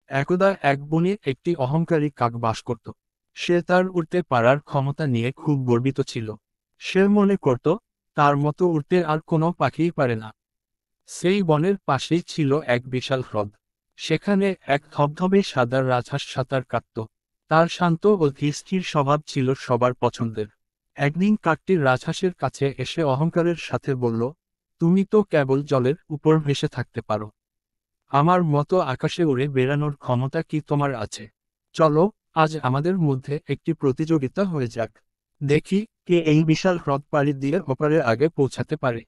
একদা এক বনে একটি অহংকারী কাক বাস করত। সে তার উড়তে পারার ক্ষমতা নিয়ে খুব গর্বিত ছিল। সে মনে করত, তার মতো উড়তে আর কোনো পাখিই পারে না। সেই বনের পাশেই ছিল এক বিশাল হ্রদ। সেখানে এক ধবধবে সাদা রাজহাঁস সাঁতার কাটত। তার শান্ত ও ধীরস্থির স্বভাব ছিল সবার পছন্দের। একদিন কাকটি রাজহাঁসের কাছে এসে অহংকারের সাথে বলল, তুমি তো কেবল জলের উপর ভেসে থাকতে পারো। আমার মতো আকাশে উড়ে বেড়ানোর ক্ষমতা কি তোমার আছে? চলো, আজ আমাদের মধ্যে একটি প্রতিযোগিতা হয়ে যাক। দেখি, কে এই বিশাল হ্রদ পাড়ি দিয়ে ওপারে আগে পৌঁছাতে পারে।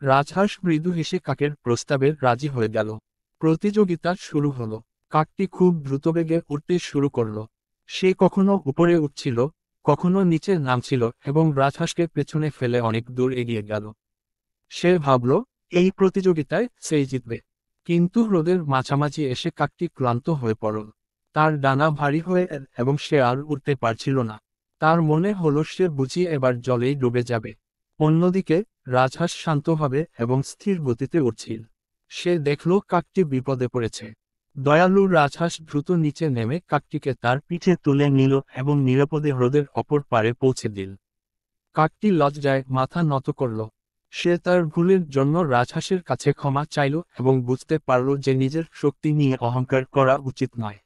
রাজহাঁস মৃদু হেসে কাকের প্রস্তাবে রাজি হয়ে গেল। প্রতিযোগিতা শুরু হলো। কাকটি খুব দ্রুতবেগে উঠতে শুরু করলো। সে কখনো উপরে উঠছিল, কখনো নিচে নামছিল এবং রাজহাঁসকে পেছনে ফেলে অনেক দূর এগিয়ে গেল। সে ভাবল, এই প্রতিযোগিতায় সেই জিতবে। কিন্তু হ্রদের মাঝামাঝি এসে কাকটি ক্লান্ত হয়ে পড়ল। তার ডানা ভারী হয়ে এল এবং সে আর উঠতে পারছিল না। তার মনে হলো সে বুঝি এবার জলেই ডুবে যাবে। অন্যদিকে রাজহাঁস শান্তভাবে এবং স্থির গতিতে উঠছিল। সে দেখল কাকটি বিপদে পড়েছে। দয়ালু রাজহাঁস দ্রুত নিচে নেমে কাকটিকে তার পিঠে তুলে নিল এবং নিরাপদে হ্রদের অপর পারে পৌঁছে দিল। কাকটি লজ্জায় মাথা নত করল। সে তার ভুলের জন্য রাজহাঁসের কাছে ক্ষমা চাইল এবং বুঝতে পারল যে নিজের শক্তি নিয়ে অহংকার করা উচিত নয়।